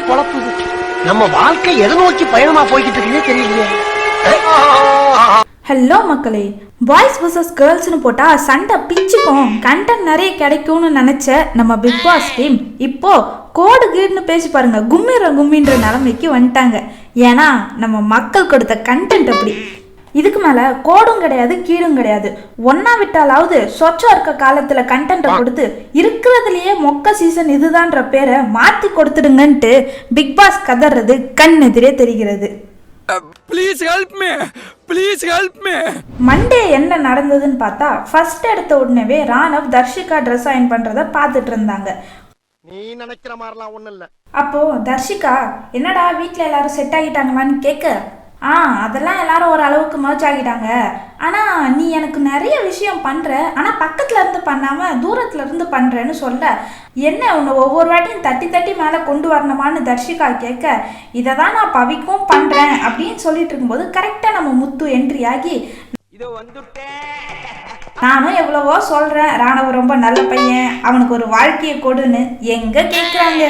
பொழப்புது. நம்ம வாழ்க்கை எதை நோக்கி பயணமா போய்கிட்டு இருக்குன்னே தெரியலையே. ஹலோ மக்களே, பாய்ஸ் vs கேர்ள்ஸ்னு போட்டா சண்டை பிச்சுக்கும், கண்டென்ட் நிறைய கிடைக்கும்னு நினைச்ச நம்ம பிக் பாஸ் டீம் இப்போ கோடு கீடுன்னு பேசி பாருங்க கும்மின்ற நிலைமைக்கு வந்துட்டாங்க. ஏன்னா நம்ம மக்கள் கொடுத்த கண்டென்ட் அப்படி. இதுக்கு மேல கோடும் கிடையாது கீடும் கிடையாது, ஒன்னா விட்டாலாவது சொச்சம் இருக்க காலத்துல கண்டென்ட்டை கொடுத்து இருக்கிறதுலயே மொக்க சீசன் இதுதான்ற பேரை மாத்தி கொடுத்துடுங்கன்ட்டு பிக் பாஸ் கதறது கண் எதிரே தெரிகிறது. Please help me. Please help me. Monday என்ன நடந்ததுன்னு பார்த்தா ஃபர்ஸ்ட் எடுத்த உடனே ராணவ் தர்ஷிகா ட்ரெஸ் அயன் பண்றத பார்த்துட்டு இருந்தாங்க. நீ நினைக்கிற மாதிரிலாம் ஒண்ணும் இல்ல. அப்போ தர்ஷிகா என்னடா வீட்டில் எல்லாரும் செட் ஆகிட்டாங்களான்னு கேட்க, அதெல்லாம் எல்லாரும் ஒரு அளவுக்கு மர்ச் ஆகிட்டாங்க, ஆனால் நீ எனக்கு நிறைய விஷயம் பண்ணுற, ஆனால் பக்கத்தில் இருந்து பண்ணாமல் தூரத்தில் இருந்து பண்ணுறேன்னு சொல்ல, என்ன உன்னை ஒவ்வொரு வாட்டியும் தட்டி தட்டி மேலே கொண்டு வரணுமான்னு தர்ஷிகா கேட்க, இதை தான் நான் பவிக்கும் பண்ணுறேன் அப்படின்னு சொல்லிட்டு இருக்கும்போது கரெக்டாக நம்ம முத்து என்ட்ரி ஆகி, நானும் எவ்வளவோ சொல்கிறேன் ராணவ் ரொம்ப நல்ல பையன், அவனுக்கு ஒரு வாழ்க்கையை கொடுன்னு எங்கே கேட்குறாங்க.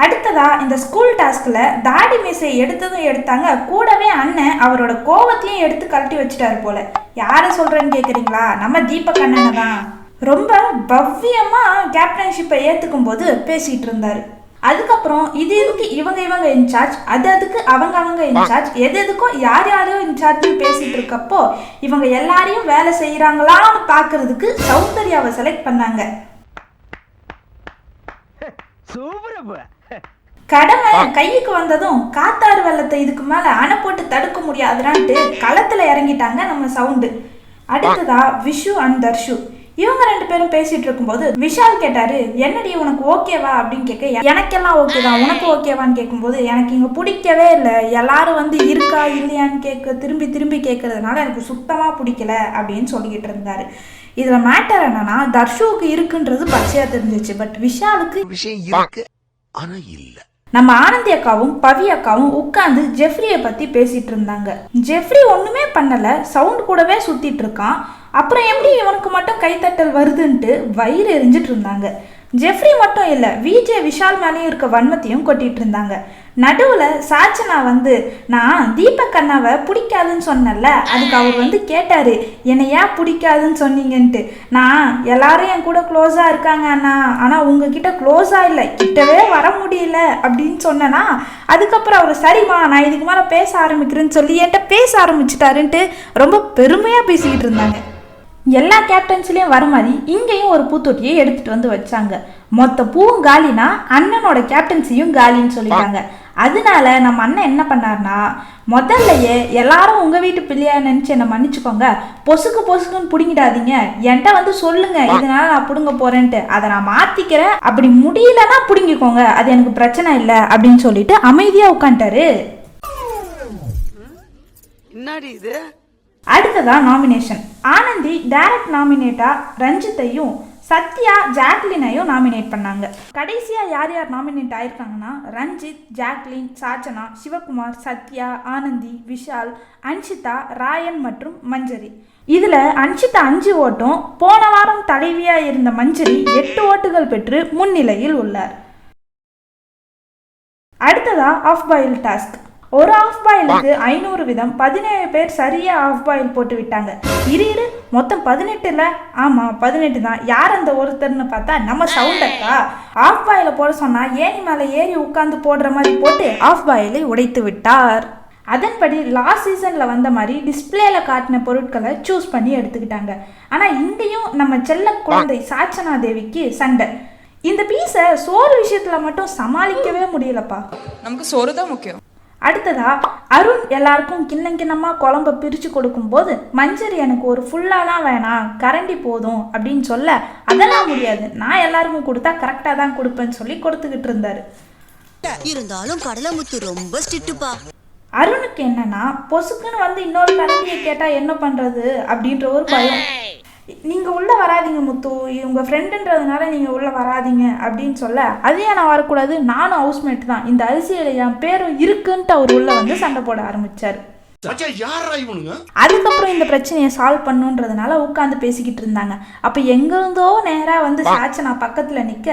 அடுத்ததா இந்த ஸ்கூல் டாஸ்க்ல தாடி மீசையை எடுத்ததும் எடுத்தாங்க, கூடவே அண்ணன் அவரோட கோவத்தையும் எடுத்து கழட்டி வச்சுட்டாரு போல. யாரை சொல்றேன்னு கேக்குறீங்களா? நம்ம தீபக் அண்ணனை தான். ரொம்ப பவ்யமா கேப்டன்ஷிப்பை ஏத்துக்கும் போது பேசிட்டு இருந்தாரு. அதுக்கப்புறம் இது எதுக்கு இவங்க இன்சார்ஜ், அதுக்கு அவங்க இன்சார்ஜ், எதுக்கும் யாரையும் இன்சார்ஜ் பேசிட்டு இருக்கப்போ இவங்க எல்லாரையும் வேலை செய்யறாங்களான்னு பாக்குறதுக்கு சௌந்தர்யாவை செலக்ட் பண்ணாங்க. கடமை கைக்கு வந்ததும் காத்தாறு வெள்ளத்தை இதுக்கு மேல அணை போட்டு தடுக்க முடியாதுடான்ட்டு களத்துல இறங்கிட்டாங்க நம்ம சவுண்டு. அடுத்ததா விஷு அண்ட் தர்ஷு, இவங்க ரெண்டு பேரும் பேசிட்டு இருக்கும்போது விஷால் கேட்டாரு, என்னடி உனக்கு ஓகேவா அப்படின்னு கேட்க, எனக்கெல்லாம் ஓகேதான், உனக்கு ஓகேவான்னு கேட்கும்போது எனக்கு இங்க பிடிக்கவே இல்லை, எல்லாரும் வந்து இருக்கா இல்லையான்னு திரும்பி கேட்கறதுனால எனக்கு சுத்தமா பிடிக்கல அப்படின்னு சொல்லிக்கிட்டு இருந்தாரு. இதுல மேட்டர் என்னன்னா தர்ஷுவுக்கு இருக்குன்றது பச்சையா தெரிஞ்சிச்சு, பட் விஷாலுக்கு விஷயம் இருக்கு ஆனா இல்ல. நம்ம ஆனந்தி அக்காவும் பவி அக்காவும் உட்காந்து ஜெஃப்ரியை பத்தி பேசிட்டு இருந்தாங்க. ஜெஃப்ரி ஒண்ணுமே பண்ணல, சவுண்ட் கூடவே சுத்திட்டு இருக்கான், அப்புறம் எப்படி இவனுக்கு மட்டும் கைத்தட்டல் வருதுன்ட்டு வயிறு எரிஞ்சிட்டு இருந்தாங்க. ஜெஃப்ரி மட்டும் இல்லை, விஜே விஷால் மேலேயும் இருக்க வன்மத்தையும் கொட்டிட்டு இருந்தாங்க. நடுவில் சாச்சனா வந்து, நான் தீபக் அண்ணாவை பிடிக்காதுன்னு சொன்னல, அதுக்கு அவர் வந்து கேட்டார் என்னை ஏன் பிடிக்காதுன்னு சொன்னீங்கன்ட்டு. நான் எல்லாரும் என் கூட க்ளோஸாக இருக்காங்க அண்ணா, ஆனால் உங்ககிட்ட க்ளோஸாக இல்லை, கிட்டவே வர முடியல அப்படின்னு சொன்னேன்னா, அதுக்கப்புறம் அவர் சரிம்மா நான் இதுக்கு மேலே பேச ஆரம்பிக்கிறேன்னு சொல்லி என்கிட்ட பேச ஆரம்பிச்சிட்டாருன்ட்டு ரொம்ப பெருமையாக பேசிக்கிட்டு இருந்தாங்க. எல்லா கேப்டன்ஸ்லேயும் வர மாதிரி இங்கேயும் ஒரு பூத்தொட்டியை எடுத்துகிட்டு வந்து வச்சாங்க. மொத்த பூவும் காலினா அண்ணனோட கேப்டன்சியும் காலின்னு சொல்லிட்டாங்க. அதனால நம்ம அண்ணன் என்ன பண்ணார்னா, முதல்லையே எல்லாரும் உங்கள் வீட்டு பிள்ளையா நினச்சி என்னை மன்னிச்சுக்கோங்க, பொசுக்குன்னு பிடிங்கிடாதீங்க, என்கிட்ட வந்து சொல்லுங்க இதனால நான் பிடுங்க போறேன்ட்டு, அதை நான் மாற்றிக்கிறேன், அப்படி முடியலன்னா பிடுங்கிக்கோங்க, அது எனக்கு பிரச்சனை இல்லை அப்படின்னு சொல்லிட்டு அமைதியாக உட்காந்துட்டாரு. அடுத்ததா நாமினேஷன். ஆனந்தி டைரக்ட் நாமினேட்டா ரஞ்சித்தையும் சத்யா ஜாக்லினையும் நாமினேட் பண்ணாங்க. கடைசியா யார் யார் நாமினேட் ஆயிருக்காங்கன்னா ரஞ்சித், ஜாக்லின், சாச்சனா, சிவகுமார், சத்யா, ஆனந்தி, விஷால், அன்ஷிதா, ராயன் மற்றும் மஞ்சரி. இதுல அன்ஷிதா 5 ஓட்டும், போன வாரம் தலைவியா இருந்த மஞ்சரி 8 ஓட்டுகள் பெற்று முன்னிலையில் உள்ளார். அடுத்ததா ஆஃப் பாயில் டாஸ்க். ஒரு ஆஃப் பாயிலுக்கு 500 வீதம் 17 பேர் சரியா ஆஃப் பாயில் போட்டு விட்டாங்க. இரு மொத்தம் 18 ஆமா 18 தான். யார் அந்த ஒருத்தர்னு பார்த்தா நம்ம சவுண்டக்கா. ஆஃப் பாயில போட சொன்னா ஏணி மேலே ஏறி உட்கார்ந்து போடுற மாதிரி போட்டு ஆஃப் பாயிலை உடைத்து விட்டார். அதன்படி லாஸ்ட் சீசன்ல வந்த மாதிரி டிஸ்பிளேல காட்டின பொருட்களை சூஸ் பண்ணி எடுத்துக்கிட்டாங்க. ஆனா இங்கேயும் நம்ம செல்ல குழந்தை சாச்சனா தேவிக்கு சண்டை. இந்த பீஸை சோறு விஷயத்துல மட்டும் சமாளிக்கவே முடியலப்பா. நமக்கு சோறு தான் முக்கியம். அடுத்ததா அருண் எல்லாருக்கும் கிண்ணமா குழம்ப பிரித்து கொடுக்கும்போது மஞ்சரி எனக்கு ஒரு ஃபுல்லாலாம் வேணாம், கரண்டி போதும் அப்படின்னு சொல்ல, அதெல்லாம் முடியாது, நான் எல்லாருக்கும் கொடுத்தா கரெக்டாக தான் கொடுப்பேன்னு சொல்லி கொடுத்துக்கிட்டு இருந்தாரு. இருந்தாலும் கடலமுத்து ரொம்ப ஸ்ட்ரிக்ட்டுப்பா. அருணுக்கு என்னன்னா பொசுக்குன்னு வந்து இன்னொரு கரண்டியை கேட்டால் என்ன பண்ணுறது அப்படின்ற ஒரு பயம். நீங்கள் உள்ளே வராதிங்க முத்து, உங்கள் ஃப்ரெண்டுன்றதுனால நீங்கள் உள்ளே வராதிங்க அப்படின்னு சொல்ல, அதையே நான் வரக்கூடாது, நானும் ஹவுஸ்மேட் தான், இந்த அரிசியில் என் பேரும் இருக்குன்ட்டு அவர் உள்ளே வந்து சண்டை போட ஆரம்பித்தார். அதுக்கப்புறம் இந்த பிரச்சனையை சால்வ் பண்ணுன்றதுனால உட்காந்து பேசிக்கிட்டு இருந்தாங்க. அப்போ எங்கிருந்தோ நேராக வந்து சாச்சனா பக்கத்தில் நிற்க,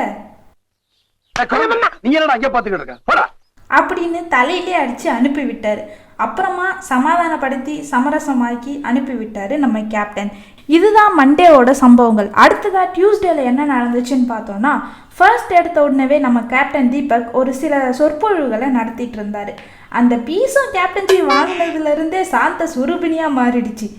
அப்படின்னு தலையிலே அடித்து அனுப்பி விட்டார். அப்புறமா சமாதானப்படுத்தி சமரசமாக்கி அனுப்பி விட்டார் நம்ம கேப்டன். இதுதான் மண்டேவோட சம்பவங்கள். அடுத்ததாக டியூஸ்டேல என்ன நடந்துச்சுன்னு பார்த்தோன்னா, ஃபர்ஸ்ட் எடுத்த உடனே நம்ம கேப்டன் தீபக் ஒரு சில சொற்பொழிவுகளை நடத்திட்டு இருந்தார். அந்த பீஸும் கேப்டன்சி வாங்கினதுலேருந்தே சாந்த சுரூபினியாக மாறிடுச்சு.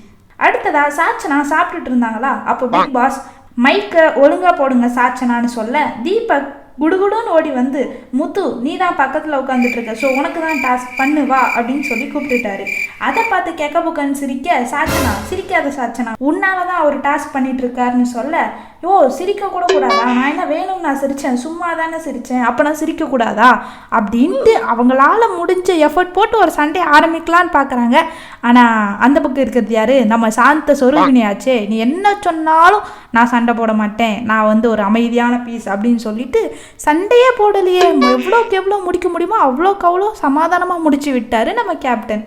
அடுத்ததாக சாச்சனா சாப்பிட்டுட்டு இருந்தாங்களா, அப்போ பிக் பாஸ் மைக்கை ஒழுங்காக போடுங்க சாச்சனான்னு சொல்ல தீபக் குடுகுடுன்னு ஓடி வந்து, முத்து நீ தான் பக்கத்தில் உட்காந்துட்டு இருக்க, ஸோ உனக்கு தான் டாஸ்க் பண்ணு வா அப்படின்னு சொல்லி கூப்பிட்டுட்டாரு. அதை பார்த்து கெக்க புக்கன்னு சிரிக்க, சாச்சனா சிரிக்காத சாச்சனா, உன்னால தான் அவர் டாஸ்க் பண்ணிட்டு இருக்காருன்னு சொல்ல, யோ சிரிக்க கூட கூடாதா, நான் என்ன வேணும்னு நான் சிரித்தேன், சும்மா தானே சிரித்தேன், அப்போ நான் சிரிக்கக்கூடாதா அப்படின்ட்டு அவங்களால முடிஞ்ச எஃபர்ட் போட்டு ஒரு சண்டே ஆரம்பிக்கலான்னு பார்க்குறாங்க. ஆனால் அந்த பக்கம் இருக்கிறது யாரு, நம்ம சாந்த சொருகினியாச்சே, நீ என்ன சொன்னாலும் நான் சண்டை போட மாட்டேன், நான் வந்து ஒரு அமைதியான பீஸ் அப்படின்னு சொல்லிட்டு சண்டையே போடலையே. எவ்வளோக்கு எவ்வளோ முடிக்க முடியுமோ அவ்வளோக்கு அவ்வளோ சமாதானமாக முடிச்சு விட்டாரு நம்ம கேப்டன்.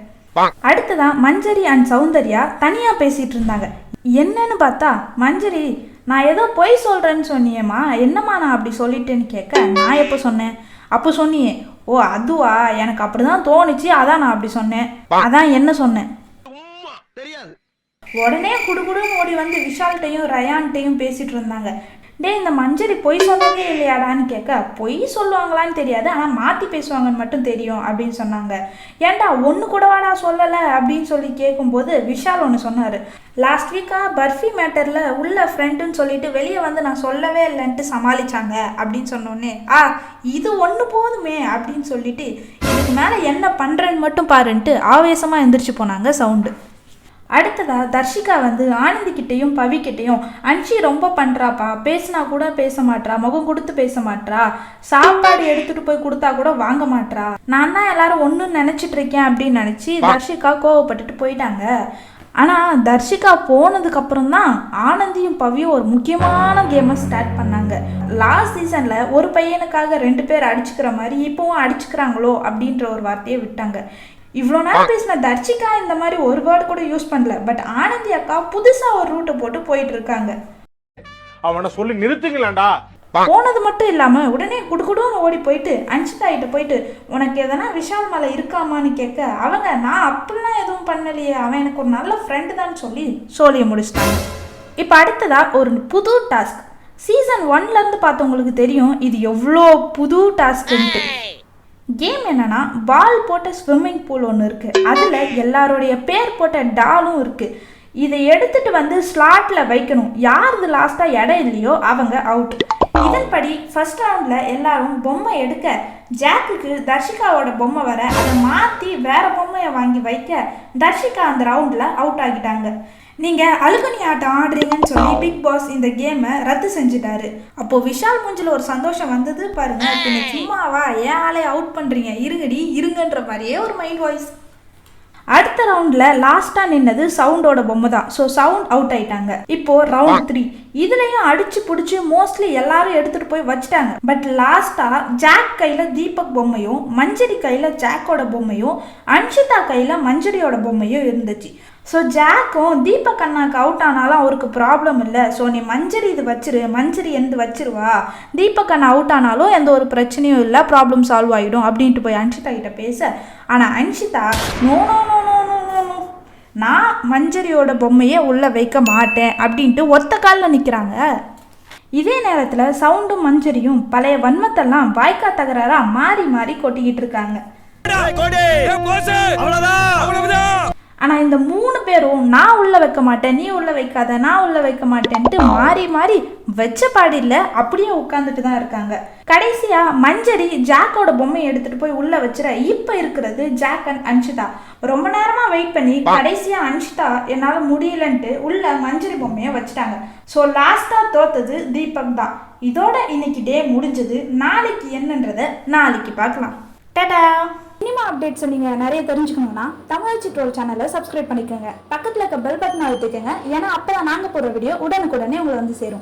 அடுத்ததான் மஞ்சரி அண்ட் சௌந்தர்யா தனியாக பேசிகிட்டு இருந்தாங்க. என்னன்னு பார்த்தா மஞ்சரி, நான் ஏதோ பொய் சொல்கிறேன்னு சொன்னியேம்மா, என்னம்மா நான் அப்படி சொல்லிட்டேன்னு கேட்க, நான் எப்போ சொன்னேன், அப்போ சொன்னியே, ஓ அதுவா, எனக்கு அப்படி தான் தோணுச்சு, அதான் நான் அப்படி சொன்னேன், அதான் என்ன சொன்னேன். உடனே குடுகுடுன்னு ஓடி வந்து விஷால்கிட்டையும் ரயான்கிட்டையும் பேசிகிட்டு இருந்தாங்க. டே இந்த மஞ்சரி பொய் சொன்னதே இல்லையாடான்னு கேட்க, பொய் சொல்லுவாங்களான்னு தெரியாது, ஆனால் மாற்றி பேசுவாங்கன்னு மட்டும் தெரியும் அப்படின்னு சொன்னாங்க. ஏன்டா ஒன்று கூடவாடா சொல்லலை அப்படின்னு சொல்லி கேட்கும்போது விஷால் ஒன்று சொன்னார். லாஸ்ட் வீக்காக பர்ஃபி மேட்டரில் உள்ள ஃப்ரெண்டுன்னு சொல்லிட்டு வெளியே வந்து நான் சொல்லவே இல்லைன்ட்டு சமாளித்தாங்க அப்படின்னு சொன்னோடனே, இது ஒன்று போதுமே அப்படின்னு சொல்லிட்டு இதுக்கு மேலே என்ன பண்ணுறேன்னு மட்டும் பாருன்ட்டு ஆவேசமாக எந்திரிச்சு போனாங்க சவுண்டு. அடுத்ததாக தர்ஷிகா வந்து ஆனந்திக்கிட்டையும் பவிக்கிட்டையும், அன்ஷி ரொம்ப பண்ணுறாப்பா, பேசினா கூட பேச மாட்றா, முகம் கொடுத்து பேச மாட்றா, சாப்பாடு எடுத்துகிட்டு போய் கொடுத்தா கூட வாங்க மாட்றா, நான் தான் எல்லாரும் ஒன்றுன்னு நினச்சிட்டு இருக்கேன் அப்படின்னு நினச்சி தர்ஷிகா கோவப்பட்டுட்டு போயிட்டாங்க. ஆனால் தர்ஷிகா போனதுக்கப்புறம் தான் ஆனந்தியும் பவியும் ஒரு முக்கியமான கேமை ஸ்டார்ட் பண்ணாங்க. லாஸ்ட் சீசனில் ஒரு பையனுக்காக 2 பேர் அடிச்சுக்கிற மாதிரி இப்போவும் அடிச்சுக்கிறாங்களோ அப்படின்ற ஒரு வார்த்தையை விட்டாங்க. இவ்வளோ நேரம் பேசின தர்ஷிகா இந்த மாதிரி ஒரு வேர்டு கூட யூஸ் பண்ணல. பட் ஆனந்தி அக்கா புதுசாக ஒரு ரூட்டை போட்டு போயிட்டு இருக்காங்க. அவனை சொல்லி நிறுத்துங்களேன்டா. போனது மட்டும் இல்லாமல் உடனே குடுகுடுன்னு ஓடி போயிட்டு அன்ஷிதா கிட்ட போயிட்டு, உனக்கு எதனா விஷால் மேலே இருக்காமான்னு கேட்க, அவங்க நான் அப்படிலாம் எதுவும் பண்ணலையே, அவன் எனக்கு ஒரு நல்ல ஃப்ரெண்டு தான் சொல்லி சோழியை முடிச்சிட்டாங்க. இப்போ அடுத்ததாக ஒரு புது டாஸ்க். சீசன் 1லேருந்து பார்த்தவங்களுக்கு தெரியும் இது எவ்வளோ புது டாஸ்க்குன்ட்டு. கேம் என்னன்னா, பால் போட்ட ஸ்விம்மிங் பூல் ஒன்று இருக்குது, அதில் எல்லாருடைய பேர் போட்ட டாலும் இருக்குது. இதை எடுத்துகிட்டு வந்து ஸ்லாட்டில் வைக்கணும். யாருது லாஸ்ட்டாக இடம் இல்லையோ அவங்க அவுட். இதன்படி ஃபர்ஸ்ட் ரவுண்டில் எல்லாரும் பொம்மை எடுக்க, ஜாக்குக்கு தர்ஷிகாவோட பொம்மை வர அதை மாற்றி வேற பொம்மையை வாங்கி வைக்க தர்ஷிகா அந்த ரவுண்டில் அவுட் ஆகிட்டாங்க. நீங்கள் அழுகுனி ஆட்டம் ஆடுறீங்கன்னு சொல்லி பிக் பாஸ் இந்த கேமை ரத்து செஞ்சுட்டாரு. அப்போது விஷால் மூஞ்சில் ஒரு சந்தோஷம் வந்தது பாருங்க. இப்போ சும்மாவா ஏன் ஆளே அவுட் பண்ணுறீங்க, இருங்கடி இருங்கன்ற மாதிரியே ஒரு மைண்ட் வாய்ஸ். அடுத்த ரவுண்டில் லாஸ்ட்டாக நின்னது சவுண்டோட பொம்மை தான். ஸோ சவுண்ட் அவுட் ஆயிட்டாங்க. இப்போது ரவுண்ட் 3 இதுலேயும் அடிச்சு பிடிச்சி மோஸ்ட்லி எல்லாரும் எடுத்துகிட்டு போய் வச்சுட்டாங்க. பட் லாஸ்ட்டாக ஜாக் கையில் தீபக் பொம்மையும், மஞ்சரி கையில் ஜாக்கோட பொம்மையும், அன்ஷிதா கையில் மஞ்சரியோட பொம்மையும் இருந்துச்சு. ஸோ ஜாக்கும் தீபக் அண்ணாக்கு அவுட் ஆனாலும் அவருக்கு ப்ராப்ளம் இல்லை. ஸோ நீ மஞ்சரி இது வச்சிரு, மஞ்சரி எந்த வச்சிருவா, தீபக் அண்ணா அவுட் ஆனாலும் எந்த ஒரு பிரச்சனையும் இல்லை, ப்ராப்ளம் சால்வ் ஆகிடும் அப்படின்ட்டு போய் அன்ஷிதா கிட்ட பேச, ஆனால் Anshitha no no no no no no no, நான் மஞ்சரியோட பொம்மையை உள்ளே வைக்க மாட்டேன் அப்படின்ட்டு ஒத்த காலில் நிற்கிறாங்க. இதே நேரத்தில் சவுண்டும் மஞ்சரியும் பழைய வன்மத்தெல்லாம் வாய்க்கா தகராறாக மாறி மாறி கொட்டிக்கிட்டு இருக்காங்க. ஆனால் இந்த 3 பேரும் நான் உள்ளே வைக்க மாட்டேன், நீ உள்ளே வைக்காத, நான் உள்ளே வைக்க மாட்டேன்ட்டு மாறி மாறி வச்ச பாடியில் அப்படியே உட்காந்துட்டு தான் இருக்காங்க. கடைசியாக மஞ்சரி ஜாக்கோட பொம்மையை எடுத்துகிட்டு போய் உள்ளே வச்சுற. இப்போ இருக்கிறது ஜாக் அண்ட் அன்ஷிதா. ரொம்ப நேரமாக வெயிட் பண்ணி கடைசியாக அன்ஷிதா என்னால் முடியலன்ட்டு உள்ள மஞ்சரி பொம்மையை வச்சுட்டாங்க. ஸோ லாஸ்ட்டாக தோத்தது தீபக் தான். இதோட இன்னைக்கு டே முடிஞ்சது. நாளைக்கு என்னன்றதை நாளைக்கு பார்க்கலாம். டாடா. சினிமா அப்டேட்ஸ் நீங்கள் நிறைய தெரிஞ்சுக்கணும்னா தமிழ் சிட்ரோல் சேனலை சப்ஸ்கிரைப் பண்ணிக்கோங்க. பக்கத்தில் இருக்க பெல் பட்டனை அழுத்திக்கோங்க. ஏன்னா அப்போ தான் நாங்கள் போடுற வீடியோ உடனுக்குடனே உங்களை வந்து சேரும்.